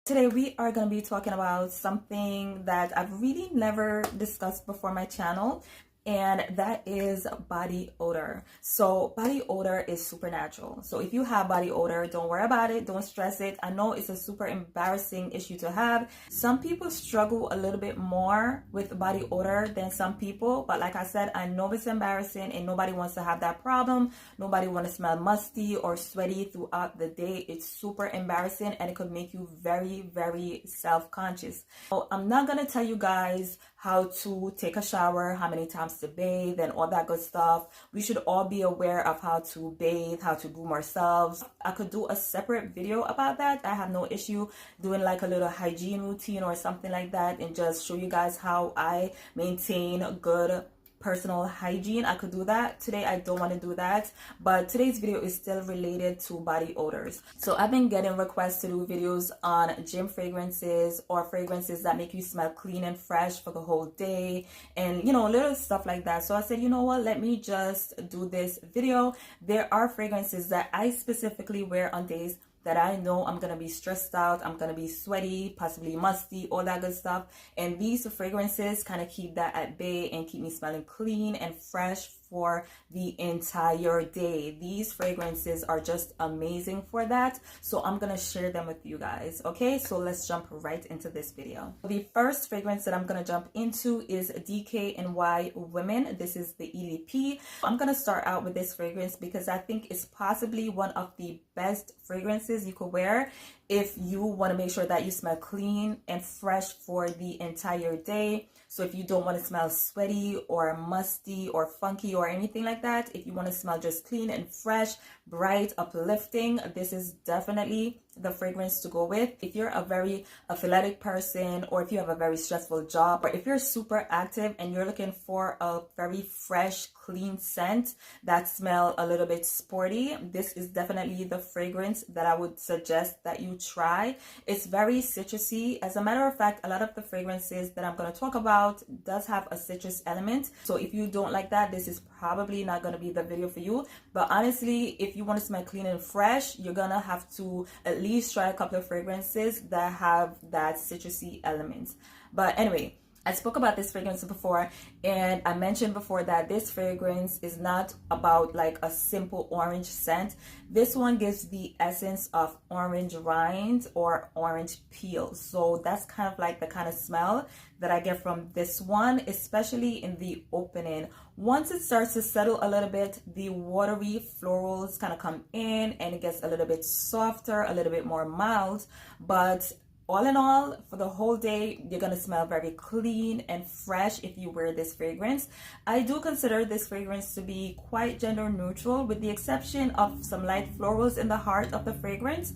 Today we are going to be talking about something that I've really never discussed before my channel, and that is body odor. So body odor is supernatural. So if you have body odor, don't worry about it, don't stress it. I know it's a super embarrassing issue to have. Some people struggle a little bit more with body odor than some people, but like I said, I know it's embarrassing and nobody wants to have that problem. Nobody wants to smell musty or sweaty throughout the day. It's super embarrassing and it could make you very, very self-conscious. So I'm not gonna tell you guys how to take a shower, how many times to bathe, and all that good stuff. We should all be aware of how to bathe, how to groom ourselves. I could do a separate video about that. I have no issue doing like a little hygiene routine or something like that and just show you guys how I maintain good personal hygiene. I could do that. Today I don't want to do that, but today's video is still related to body odors. So I've been getting requests to do videos on gym fragrances or fragrances that make you smell clean and fresh for the whole day, and you know, little stuff like that. So I said, you know what, let me just do this video. There are fragrances that I specifically wear on days that I know I'm gonna be stressed out, I'm gonna be sweaty, possibly musty, all that good stuff. And these fragrances kind of keep that at bay and keep me smelling clean and fresh for the entire day. These fragrances are just amazing for that. So I'm gonna share them with you guys. Okay, so let's jump right into this video. The first fragrance that I'm gonna jump into is DKNY Women. This is the EDP. I'm gonna start out with this fragrance because I think it's possibly one of the best fragrances you could wear if you want to make sure that you smell clean and fresh for the entire day. So if you don't want to smell sweaty or musty or funky or anything like that, if you want to smell just clean and fresh, bright, uplifting, this is definitely the fragrance to go with. If you're a very athletic person, or if you have a very stressful job, or if you're super active and you're looking for a very fresh, clean scent that smell a little bit sporty, this is definitely the fragrance that I would suggest that you try. It's very citrusy. As a matter of fact, a lot of the fragrances that I'm going to talk about does have a citrus element. So if you don't like that, this is probably not going to be the video for you. But honestly, if you want to smell clean and fresh, you're gonna have to at least try a couple of fragrances that have that citrusy element. But anyway, I spoke about this fragrance before, and I mentioned before that this fragrance is not about like a simple orange scent. This one gives the essence of orange rind or orange peel. So that's kind of like the kind of smell that I get from this one, especially in the opening. Once it starts to settle a little bit, the watery florals kind of come in and it gets a little bit softer, a little bit more mild. But all in all, for the whole day, you're gonna smell very clean and fresh if you wear this fragrance. I do consider this fragrance to be quite gender neutral, with the exception of some light florals in the heart of the fragrance.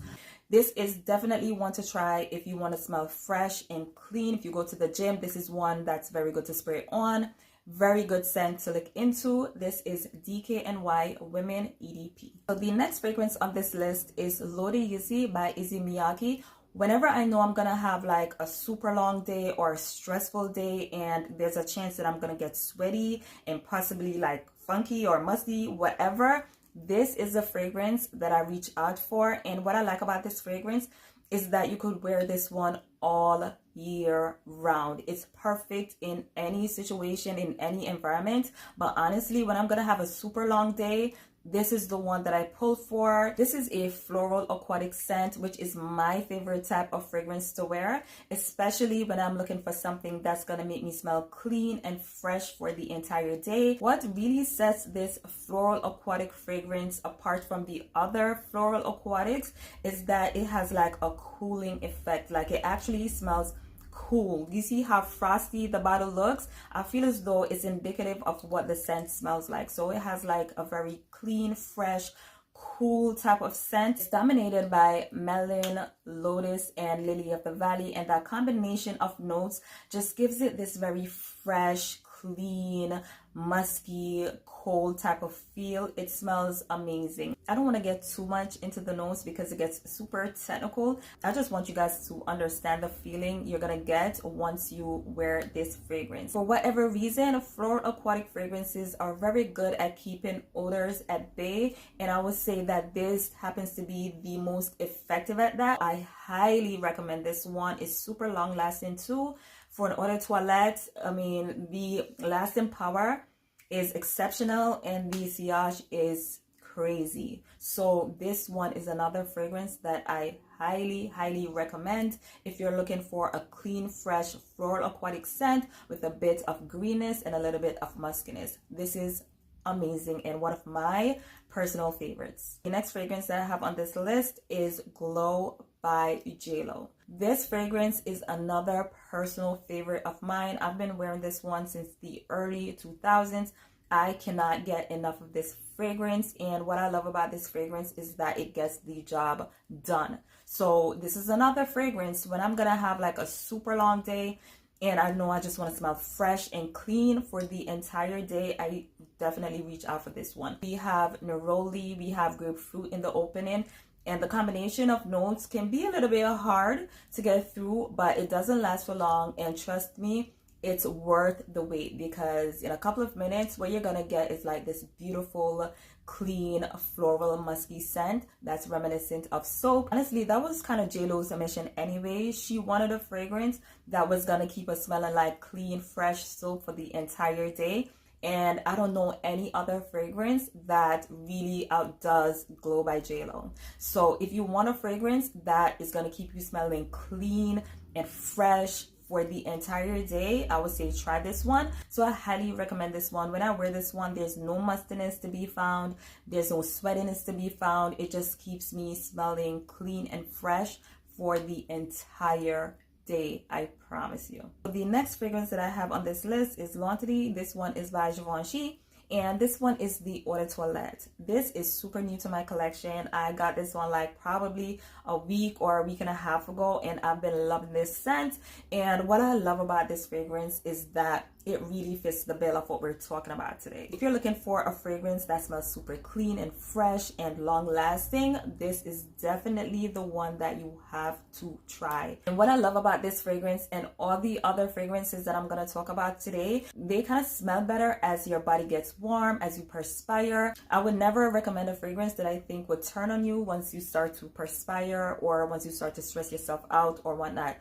This is definitely one to try if you want to smell fresh and clean. If you go to the gym, this is one that's very good to spray on. Very good scent to look into. This is DKNY Women EDP. So the next fragrance on this list is Lodi by MIYAKE. Whenever I know I'm gonna have like a super long day or a stressful day and there's a chance that I'm gonna get sweaty and possibly like funky or musty, whatever, this is a fragrance that I reach out for. And what I like about this fragrance is that you could wear this one all year round. It's perfect in any situation, in any environment. But honestly, when I'm gonna have a super long day, this is the one that I pull for. This is a floral aquatic scent, which is my favorite type of fragrance to wear, especially when I'm looking for something that's gonna make me smell clean and fresh for the entire day. What really sets this floral aquatic fragrance apart from the other floral aquatics is that it has like a cooling effect. Like it actually smells cool. You see how frosty the bottle looks? I feel as though it's indicative of what the scent smells like. So it has like a very clean, fresh, cool type of scent. It's dominated by melon, lotus, and lily of the valley, and that combination of notes just gives it this very fresh, clean, musky, cold type of feel. It smells amazing. I don't want to get too much into the nose because it gets super technical. I just want you guys to understand the feeling you're gonna get once you wear this fragrance. For whatever reason, floral aquatic fragrances are very good at keeping odors at bay, and I would say that this happens to be the most effective at that. I highly recommend this one. It's super long lasting too. For an eau de toilette, I mean, the lasting power is exceptional and the sillage is crazy. So this one is another fragrance that I highly recommend if you're looking for a clean, fresh floral aquatic scent with a bit of greenness and a little bit of muskiness. This is amazing and one of my personal favorites. The next fragrance that I have on this list is Glow by JLo. This fragrance is another personal favorite of mine. I've been wearing this one since the early 2000s. I cannot get enough of this fragrance, and what I love about this fragrance is that it gets the job done. So this is another fragrance when I'm gonna have like a super long day and I know I just want to smell fresh and clean for the entire day, I definitely reach out for this one. We have neroli, we have grapefruit in the opening, and the combination of notes can be a little bit hard to get through, but it doesn't last for long, and trust me, it's worth the wait, because in a couple of minutes what you're gonna get is like this beautiful, clean, floral, musky scent that's reminiscent of soap. Honestly, that was kind of JLo's mission anyway. She wanted a fragrance that was gonna keep us smelling like clean, fresh soap for the entire day. And I don't know any other fragrance that really outdoes Glow by JLo. So if you want a fragrance that is gonna keep you smelling clean and fresh for the entire day, I would say try this one. So I highly recommend this one. When I wear this one, there's no mustiness to be found, there's no sweatiness to be found. It just keeps me smelling clean and fresh for the entire day, I promise you. The next fragrance that I have on this list is L'Entité. This one is by Givenchy, and this one is the Eau de Toilette. This is super new to my collection. I got this one like probably a week or a week and a half ago, and I've been loving this scent. And what I love about this fragrance is that it really fits the bill of what we're talking about today. If you're looking for a fragrance that smells super clean and fresh and long lasting, this is definitely the one that you have to try. And what I love about this fragrance and all the other fragrances that I'm going to talk about today, they kind of smell better as your body gets warm, as you perspire. I would never recommend a fragrance that I think would turn on you once you start to perspire or once you start to stress yourself out or whatnot.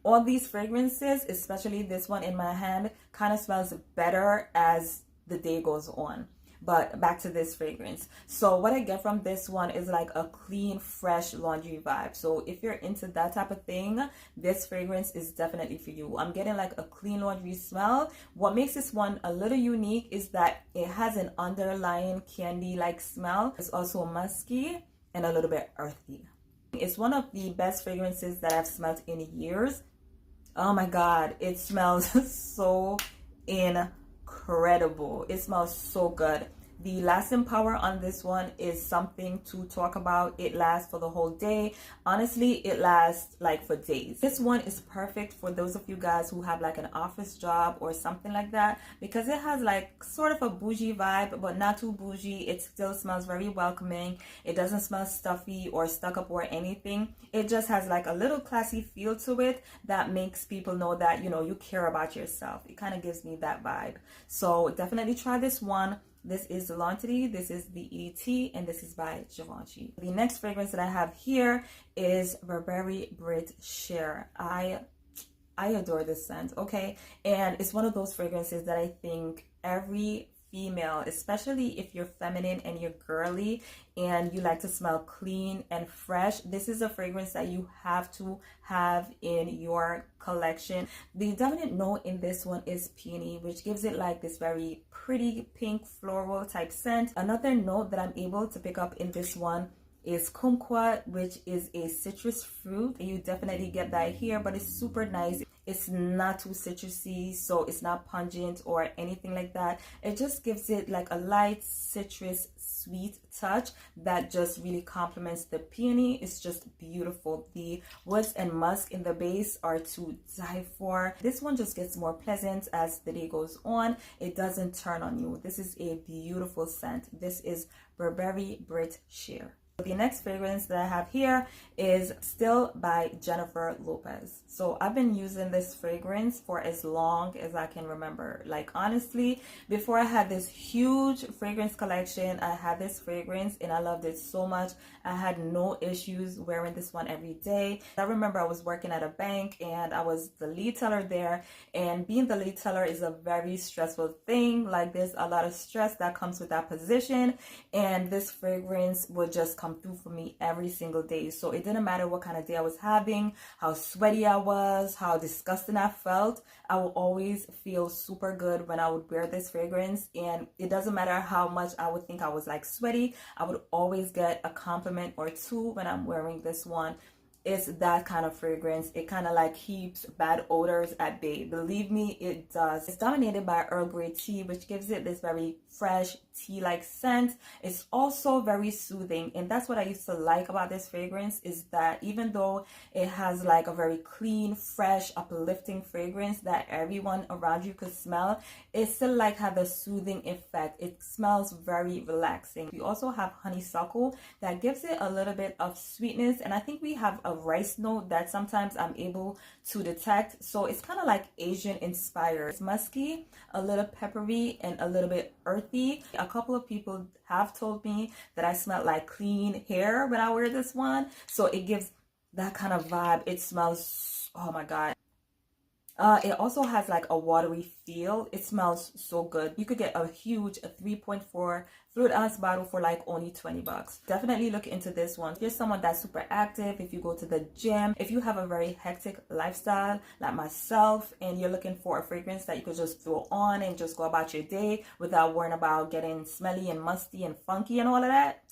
All these fragrances, especially this one in my hand, kind of smells better as the day goes on. But back to this fragrance. So what I get from this one is like a clean, fresh laundry vibe. So if you're into that type of thing, this fragrance is definitely for you. I'm getting like a clean laundry smell. What makes this one a little unique is that it has an underlying candy-like smell. It's also musky and a little bit earthy. It's one of the best fragrances that I've smelled in years. Oh my god, it smells so incredible. It smells so good. The lasting power on this one is something to talk about. It lasts for the whole day. Honestly, it lasts like for days. This one is perfect for those of you guys who have like an office job or something like that, because it has like sort of a bougie vibe, but not too bougie. It still smells very welcoming. It doesn't smell stuffy or stuck up or anything. It just has like a little classy feel to it that makes people know that, you know, you care about yourself. It kind of gives me that vibe. So definitely try this one. This is L'Entité, this is the EDT, and this is by Givenchy. The next fragrance that I have here is Burberry Brit Share. I adore this scent, okay? And it's one of those fragrances that I think every female, especially if you're feminine and you're girly and you like to smell clean and fresh, this is a fragrance that you have to have in your collection. The dominant note in this one is peony, which gives it like this very pretty pink floral type scent. Another note that I'm able to pick up in this one is kumquat, which is a citrus fruit. You definitely get that here, but it's super nice. It's not too citrusy, so it's not pungent or anything like that. It just gives it like a light citrus sweet touch that just really complements the peony. It's just beautiful. The woods and musk in the base are to die for. This one just gets more pleasant as the day goes on. It doesn't turn on you. This is a beautiful scent. This is Burberry Brit Sheer. The next fragrance that I have here is still by Jennifer Lopez. So I've been using this fragrance for as long as I can remember. Like, honestly, before I had this huge fragrance collection, I had this fragrance and I loved it so much. I had no issues wearing this one every day. I remember I was working at a bank and I was the lead teller there, and being the lead teller is a very stressful thing. Like, there's a lot of stress that comes with that position, and this fragrance would just come through for me every single day. So it didn't matter what kind of day I was having, how sweaty I was, how disgusting I felt, I would always feel super good when I would wear this fragrance. And it doesn't matter how much I would think I was like sweaty, I would always get a compliment or two when I'm wearing this one. It's that kind of fragrance. It kind of like keeps bad odors at bay. Believe me, it does. It's dominated by Earl Grey tea, which gives it this very fresh tea-like scent. It's also very soothing, and that's what I used to like about this fragrance, is that even though it has like a very clean, fresh, uplifting fragrance that everyone around you could smell, it still like have a soothing effect. It smells very relaxing. We also have honeysuckle that gives it a little bit of sweetness, and I think we have a rice note that sometimes I'm able to detect. So it's kind of like Asian inspired. It's musky, a little peppery, and a little bit earthy. A couple of people have told me that I smell like clean hair when I wear this one. So it gives that kind of vibe. It smells, oh my God. It also has like a watery feel. It smells so good. You could get a huge 3.4 fluid ounce bottle for like only 20 bucks. Definitely look into this one. If you're someone that's super active, if you go to the gym, if you have a very hectic lifestyle like myself, and you're looking for a fragrance that you could just throw on and just go about your day without worrying about getting smelly and musty and funky and all of that,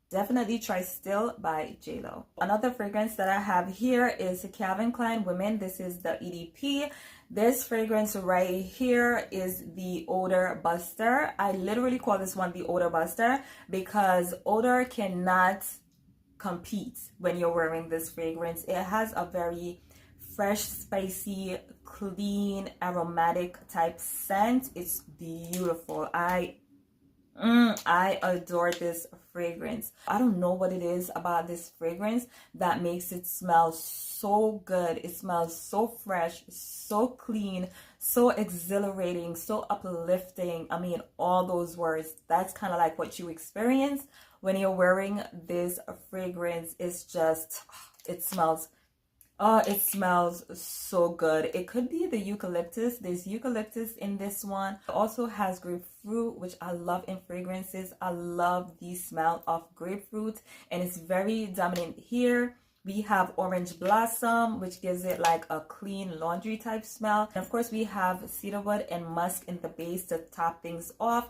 definitely try Still by JLo. Another fragrance that I have here is Calvin Klein Women. This is the EDP. This fragrance right here is the Odor Buster. I literally call this one the Odor Buster because odor cannot compete when you're wearing this fragrance. It has a very fresh, spicy, clean, aromatic type scent. It's beautiful. I adore this fragrance. I don't know what it is about this fragrance that makes it smell so good. It smells so fresh, so clean, so exhilarating, so uplifting. I mean, all those words. That's kind of like what you experience when you're wearing this fragrance. It's just, it smells so good. It could be the eucalyptus. There's eucalyptus in this one. It also has grapefruit, which I love in fragrances. I love the smell of grapefruit, and it's very dominant here. We have orange blossom, which gives it like a clean laundry type smell. And of course, we have cedarwood and musk in the base to top things off.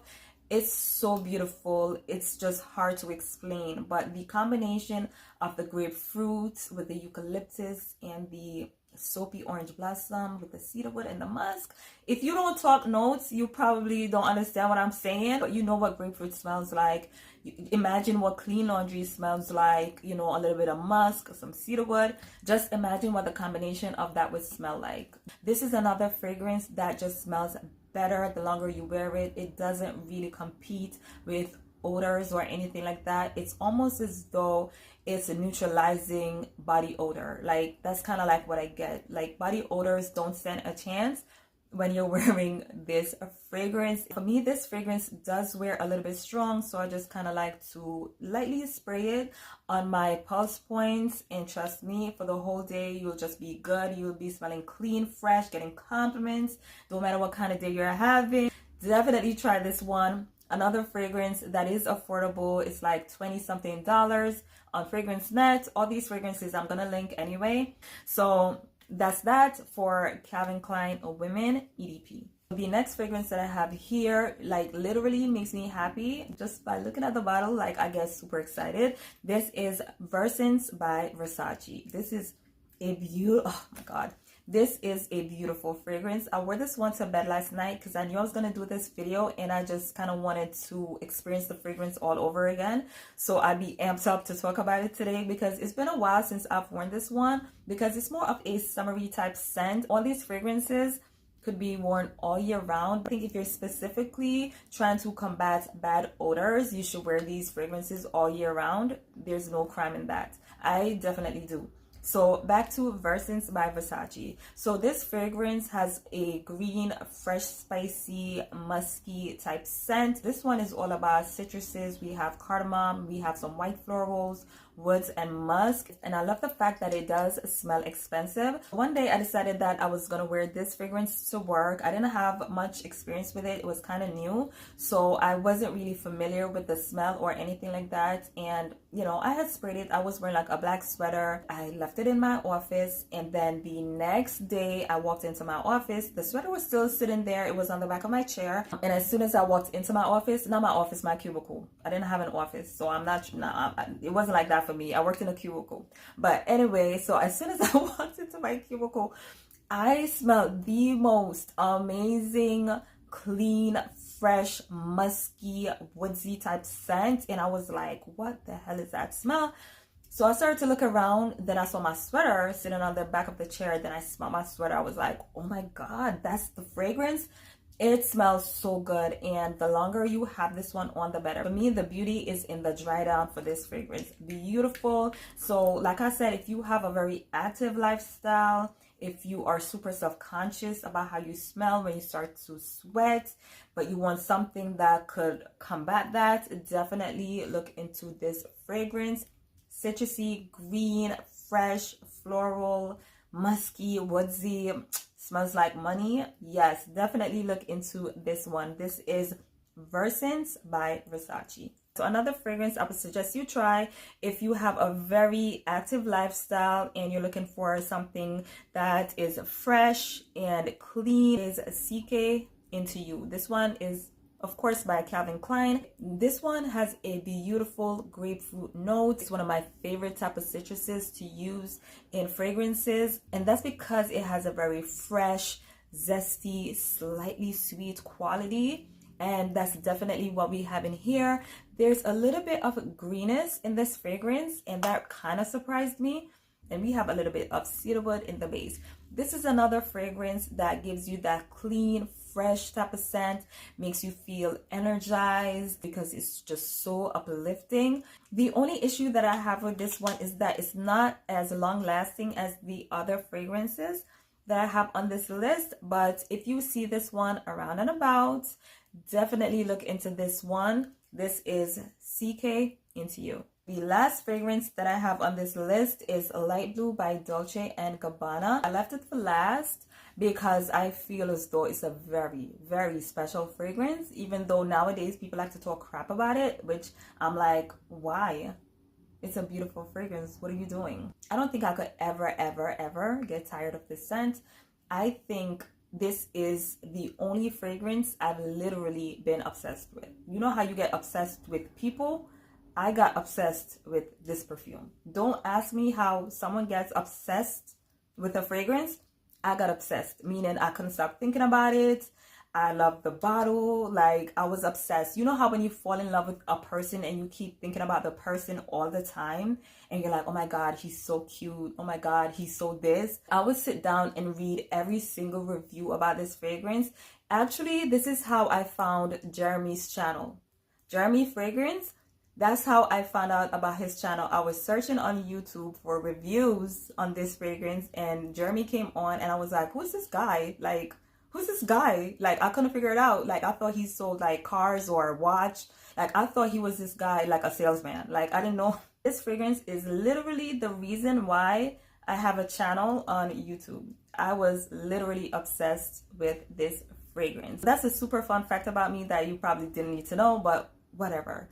It's so beautiful. It's just hard to explain, but the combination of the grapefruit with the eucalyptus and the soapy orange blossom with the cedarwood and the musk. If you don't talk notes, you probably don't understand what I'm saying, but you know what grapefruit smells like. Imagine what clean laundry smells like, you know, a little bit of musk, some cedarwood. Just imagine what the combination of that would smell like. This is another fragrance that just smells better the longer you wear it. It doesn't really compete with odors or anything like that. It's almost as though it's a neutralizing body odor. Like, that's kind of like what I get. Like, body odors don't stand a chance when you're wearing this fragrance. For me, this fragrance does wear a little bit strong, so I just kind of like to lightly spray it on my pulse points, and trust me, for the whole day you'll just be good. You'll be smelling clean, fresh, getting compliments no matter what kind of day you're having. Definitely try this one. Another fragrance that is affordable is like $20 something on Fragrance Net. All these fragrances I'm gonna link anyway. So that's that for Calvin Klein Women EDP. The next fragrance that I have here, like, literally makes me happy just by looking at the bottle. Like, I get super excited. This is Versace by Versace. This is a beautiful, oh my God. This is a beautiful fragrance. I wore this one to bed last night because I knew I was going to do this video, and I just kind of wanted to experience the fragrance all over again. So I'd be amped up to talk about it today because it's been a while since I've worn this one, because it's more of a summery type scent. All these fragrances could be worn all year round. I think if you're specifically trying to combat bad odors, you should wear these fragrances all year round. There's no crime in that. I definitely do. So back to Versace by Versace. So this fragrance has a green, fresh, spicy, musky type scent. This one is all about citruses. We have cardamom, we have some white florals, woods, and musk. And I love the fact that it does smell expensive. One day I decided that I was gonna wear this fragrance to work. I didn't have much experience with it. It was kind of new, so I wasn't really familiar with the smell or anything like that. And you know, I had sprayed it. I was wearing like a black sweater. I left it in my office, and then the next day I walked into my office. The sweater was still sitting there. It was on the back of my chair, and as soon as I walked into my office, not my office, my cubicle. I didn't have an office, so it wasn't like that for me. I worked in a cubicle. But anyway, so as soon as I walked into my cubicle, I smelled the most amazing, clean, fresh, musky, woodsy type scent, and I was like, what the hell is that smell? So I started to look around. Then I saw my sweater sitting on the back of the chair. Then I smelled my sweater. I was like, oh my god, that's the fragrance. It smells so good, and the longer you have this one on, the better. For me, the beauty is in the dry down for this fragrance. Beautiful. So like I said, if you have a very active lifestyle, if you are super self-conscious about how you smell when you start to sweat, but you want something that could combat that, definitely look into this fragrance. Citrusy, green, fresh, floral, musky, woodsy, smells like money. Yes, definitely look into this one. This is Versace by Versace. So another fragrance I would suggest you try if you have a very active lifestyle and you're looking for something that is fresh and clean is CK Into You. This one is, of course, by Calvin Klein. This one has a beautiful grapefruit note. It's one of my favorite type of citruses to use in fragrances, and that's because it has a very fresh, zesty, slightly sweet quality, and that's definitely what we have in here. There's a little bit of greenness in this fragrance, and that kind of surprised me. And we have a little bit of cedarwood in the base. This is another fragrance that gives you that clean, fresh type of scent, makes you feel energized because it's just so uplifting. The only issue that I have with this one is that it's not as long lasting as the other fragrances that I have on this list. But if you see this one around and about, definitely look into this one. This is CK Into You. The last fragrance that I have on this list is Light Blue by Dolce & Gabbana. I left it for last because I feel as though it's a very, very special fragrance, even though nowadays people like to talk crap about it, which I'm like, why? It's a beautiful fragrance. What are you doing? I don't think I could ever get tired of this scent. I think this is the only fragrance I've literally been obsessed with. You know how you get obsessed with people? I got obsessed with this perfume. Don't ask me how someone gets obsessed with a fragrance. I got obsessed, meaning I couldn't stop thinking about it. I love the bottle. Like, I was obsessed. You know how when you fall in love with a person and you keep thinking about the person all the time, and you're like, oh my god, he's so cute, oh my god, he's so this. I would sit down and read every single review about this fragrance. Actually, this is how I found Jeremy's channel. Jeremy Fragrance. That's how I found out about his channel. I was searching on YouTube for reviews on this fragrance, and Jeremy came on, and I was like, who's this guy? Like, who's this guy? Like, I couldn't figure it out. Like, I thought he sold like cars or watch. Like, I thought he was this guy, like a salesman. Like, I didn't know. This fragrance is literally the reason why I have a channel on YouTube. I was literally obsessed with this fragrance. That's a super fun fact about me that you probably didn't need to know, but whatever.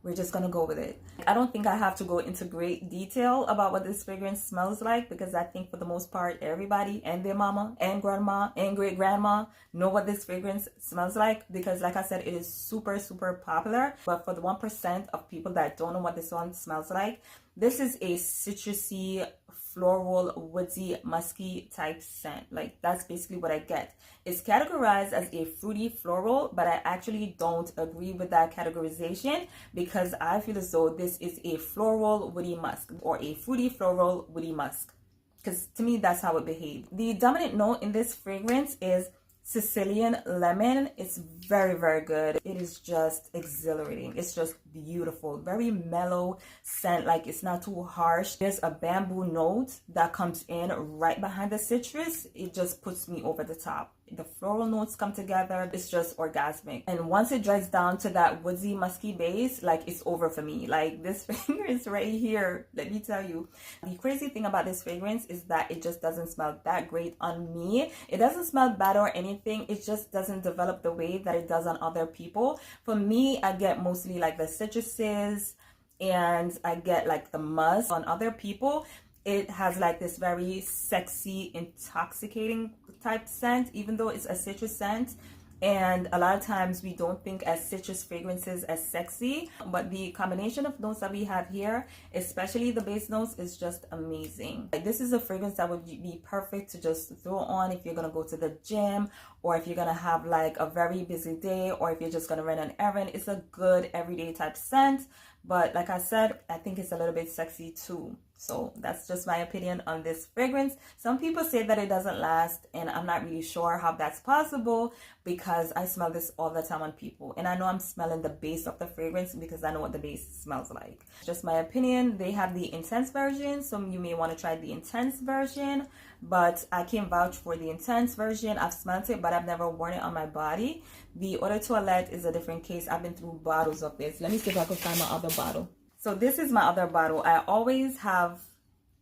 We're just gonna go with it. I don't think I have to go into great detail about what this fragrance smells like, because I think for the most part, everybody and their mama and grandma and great grandma know what this fragrance smells like, because like I said, it is super, super popular. But for the 1% of people that don't know what this one smells like, this is a citrusy, floral, woodsy, musky type scent. Like that's basically what I get. It's categorized as a fruity floral, but I actually don't agree with that categorization because I feel as though this is a floral woody musk or a fruity floral woody musk, because to me that's how it behaves. The dominant note in this fragrance is Sicilian lemon. It's very, very good. It is just exhilarating. It's just beautiful. Very mellow scent. Like it's not too harsh. There's a bamboo note that comes in right behind the citrus. It just puts me over the top. The floral notes come together. It's just orgasmic. And once it dries down to that woodsy, musky base, like it's over for me. Like this fragrance right here, let me tell you. The crazy thing about this fragrance is that it just doesn't smell that great on me. It doesn't smell bad or anything. It just doesn't develop the way that it does on other people. For me, I get mostly like the citruses and I get like the musk. On other people, it has like this very sexy, intoxicating type scent, even though it's a citrus scent. And a lot of times we don't think as citrus fragrances as sexy, but the combination of notes that we have here, especially the base notes, is just amazing. Like this is a fragrance that would be perfect to just throw on if you're gonna go to the gym, or if you're gonna have like a very busy day, or if you're just gonna run an errand. It's a good everyday type scent, but like I said, I think it's a little bit sexy too. So that's just my opinion on this fragrance. Some people say that it doesn't last, and I'm not really sure how that's possible because I smell this all the time on people. And I know I'm smelling the base of the fragrance because I know what the base smells like. Just my opinion. They have the intense version, so you may want to try the intense version, but I can't vouch for the intense version. I've smelled it, but I've never worn it on my body. The Eau de Toilette is a different case. I've been through bottles of this. Let me see if I can find my other bottle. So this is my other bottle. I always have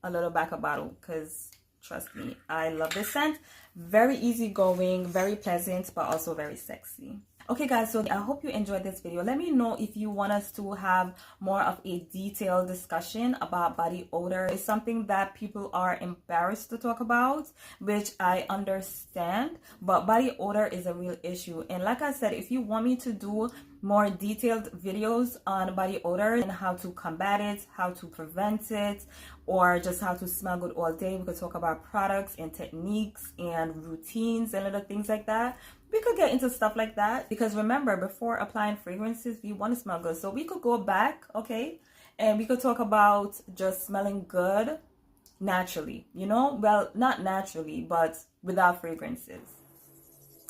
a little backup bottle because trust me, I love this scent. Very easygoing, very pleasant, but also very sexy. Okay guys, so I hope you enjoyed this video. Let me know if you want us to have more of a detailed discussion about body odor. It's something that people are embarrassed to talk about, which I understand, but body odor is a real issue. And like I said, if you want me to do more detailed videos on body odor and how to combat it, how to prevent it, or just how to smell good all day, we could talk about products and techniques and routines and little things like that. We could get into stuff like that because remember, before applying fragrances, we want to smell good. So we could go back, okay, and we could talk about just smelling good naturally, you know? Well, not naturally, but without fragrances.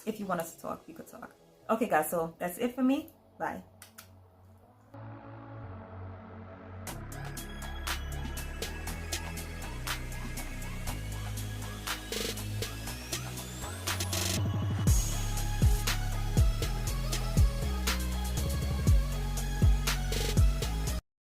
If you want us to talk, we could talk. Okay guys, so that's it for me. Bye.